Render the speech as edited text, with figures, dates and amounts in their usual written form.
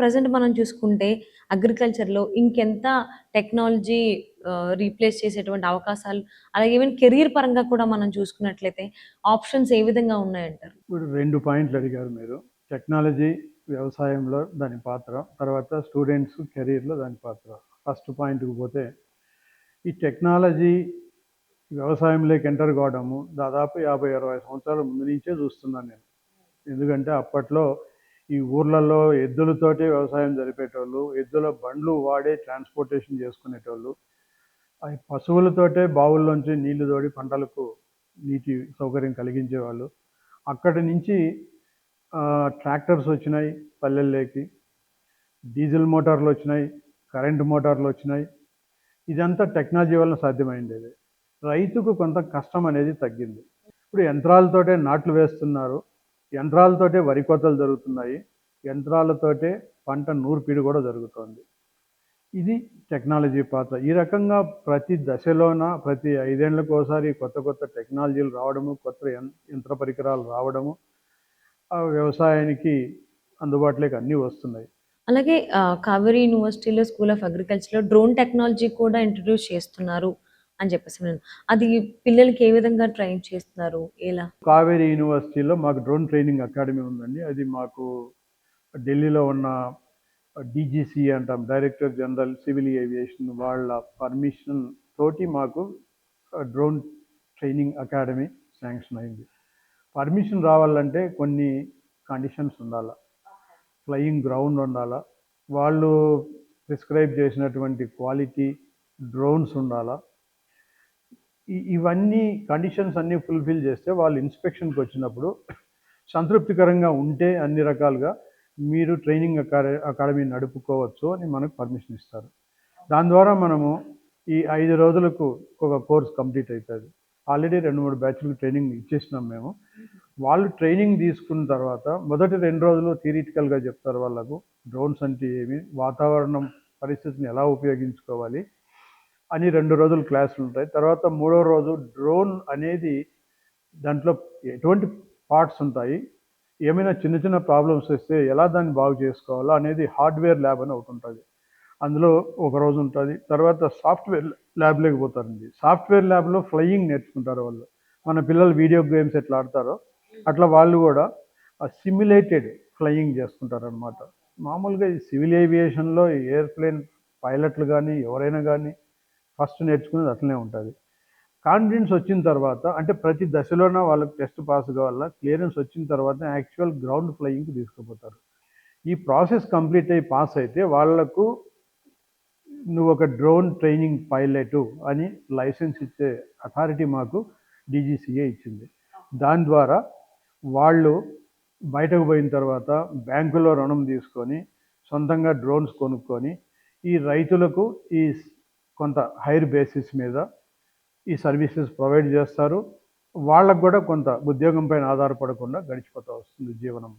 Present మనం చూసుకుంటే అగ్రికల్చర్‌లో ఇంకెంత టెక్నాలజీ రీప్లేస్ చేసేటువంటి అవకాశాలు, అలాగే ఈవెన్ కెరియర్ పరంగా కూడా మనం చూసుకున్నట్లయితే ఆప్షన్స్ ఏ విధంగా ఉన్నాయంటారు? ఇప్పుడు 2 పాయింట్లు అడిగారు మీరు. టెక్నాలజీ వ్యవసాయంలో దాని పాత్ర, తర్వాత స్టూడెంట్స్ కెరీర్‌లో దాని పాత్ర. ఫస్ట్ పాయింట్‌కి పోతే, ఈ టెక్నాలజీ వ్యవసాయంలోకి ఎంటర్ కావడము దాదాపు 50, 60 సంవత్సరాల ముందు నుంచే చూస్తున్నాను నేను. ఎందుకంటే అప్పట్లో ఈ ఊర్లలో ఎద్దులతోటే వ్యవసాయం జరిపేటోళ్ళు, ఎద్దుల బండ్లు వాడే ట్రాన్స్‌పోర్టేషన్ చేసుకునేటోళ్ళు. అయి పశువులతోటే బావుల్లోంచి నీళ్లు తోడి పంటలకు నీటి సౌకర్యం కలిగించేవాళ్ళు. అక్కడి నుంచి ట్రాక్టర్స్ వచ్చినాయి పల్లెల్లోకి, డీజిల్ మోటార్లు వచ్చినాయి, కరెంటు మోటార్లు వచ్చినాయి. ఇదంతా టెక్నాలజీ వలన సాధ్యమైండేది. రైతుకు కొంత కష్టం అనేది తగ్గింది. ఇప్పుడు యంత్రాలతోటే నాట్లు వేస్తున్నారు, యంత్రాలతోటే వరి కోతలు జరుగుతున్నాయి, యంత్రాలతోటే పంట నూర్పిడి కూడా జరుగుతోంది. ఇది టెక్నాలజీ పాత్ర. ఈ రకంగా ప్రతి దశలోన ప్రతి 5 ఏళ్లకోసారి కొత్త కొత్త టెక్నాలజీలు రావడము, కొత్త యంత్ర పరికరాలు రావడము, వ్యవసాయానికి అందుబాటులోకి అన్నీ వస్తున్నాయి. అలాగే కావేరీ యూనివర్సిటీలో స్కూల్ ఆఫ్ అగ్రికల్చర్‌లో డ్రోన్ టెక్నాలజీ కూడా ఇంట్రొడ్యూస్ చేస్తున్నారు అని చెప్పేసి విన్నాను. అది పిల్లలకి ఏ విధంగా ట్రైన్ చేస్తున్నారు? ఎలా? కావేరీ యూనివర్సిటీలో మాకు డ్రోన్ ట్రైనింగ్ అకాడమీ ఉందండి. అది మాకు ఢిల్లీలో ఉన్న డీజీసీ అంటాం, డైరెక్టర్ జనరల్ సివిల్ ఏవియేషన్ వాళ్ళ పర్మిషన్ తోటి మాకు డ్రోన్ ట్రైనింగ్ అకాడమీ శాంక్షన్ అయింది. పర్మిషన్ రావాలంటే కొన్ని కండిషన్స్ ఉండాలి. ఫ్లయింగ్ గ్రౌండ్ ఉండాలా, వాళ్ళు ప్రిస్క్రైబ్ చేసినటువంటి క్వాలిటీ డ్రోన్స్ ఉండాలా. ఇవన్నీ కండిషన్స్ అన్నీ ఫుల్ఫిల్ చేస్తే వాళ్ళు ఇన్స్పెక్షన్కి వచ్చినప్పుడు సంతృప్తికరంగా ఉంటే అన్ని రకాలుగా మీరు ట్రైనింగ్ అకాడమీ నడుపుకోవచ్చు అని మనకు పర్మిషన్ ఇస్తారు. దాని ద్వారా మనము ఈ 5 రోజులకు ఒక కోర్స్ కంప్లీట్ అవుతుంది. ఆల్రెడీ 2-3 బ్యాచ్లకు ట్రైనింగ్ ఇచ్చేసినాం మేము. వాళ్ళు ట్రైనింగ్ తీసుకున్న తర్వాత మొదటి 2 రోజులు థియరిటికల్గా చెప్తారు వాళ్ళకు, డ్రోన్స్ అంటే ఏమి, వాతావరణం పరిస్థితిని ఎలా ఉపయోగించుకోవాలి అని 2 రోజులు క్లాసులు ఉంటాయి. తర్వాత 3వ రోజు డ్రోన్ అనేది దాంట్లో ఎటువంటి పార్ట్స్ ఉంటాయి, ఏమైనా చిన్న చిన్న ప్రాబ్లమ్స్ వస్తే ఎలా దాన్ని బాగు చేసుకోవాలో అనేది హార్డ్వేర్ ల్యాబ్ అని ఒకటి ఉంటుంది. అందులో ఒక రోజు ఉంటుంది. తర్వాత సాఫ్ట్వేర్ ల్యాబ్లోకి పోతారండి. సాఫ్ట్వేర్ ల్యాబ్లో ఫ్లయింగ్ నేర్చుకుంటారు వాళ్ళు. మన పిల్లలు వీడియో గేమ్స్ ఎట్లా ఆడతారో అట్లా వాళ్ళు కూడా సిమ్యులేటెడ్ ఫ్లయింగ్ చేసుకుంటారు అనమాట. మామూలుగా ఈ సివిల్ ఏవియేషన్లో ఎయిర్ప్లేన్ పైలట్లు కానీ ఎవరైనా కానీ ఫస్ట్ నేర్చుకునేది అట్లనే ఉంటుంది. కాన్ఫిడెన్స్ వచ్చిన తర్వాత, అంటే ప్రతి దశలోన వాళ్ళకి టెస్ట్ పాస్ కావాలా, క్లియరెన్స్ వచ్చిన తర్వాత యాక్చువల్ గ్రౌండ్ ఫ్లయింగ్కి తీసుకుపోతారు. ఈ ప్రాసెస్ కంప్లీట్ అయ్యి పాస్ అయితే వాళ్లకు నువ్వు ఒక డ్రోన్ ట్రైనింగ్ పైలట్ అని లైసెన్స్ ఇచ్చే అథారిటీ మాకు డీజీసీఏ ఇచ్చింది. దాని ద్వారా వాళ్ళు బయటకు పోయిన తర్వాత బ్యాంకులో రుణం తీసుకొని సొంతంగా డ్రోన్స్ కొనుక్కొని ఈ రైతులకు ఈ కొంత హైర్ బేసిస్ మీద ఈ సర్వీసెస్ ప్రొవైడ్ చేస్తారు. వాళ్ళకు కూడా కొంత ఉద్యోగం పైన ఆధారపడకుండా గడిచిపోతూ వస్తుంది జీవనం.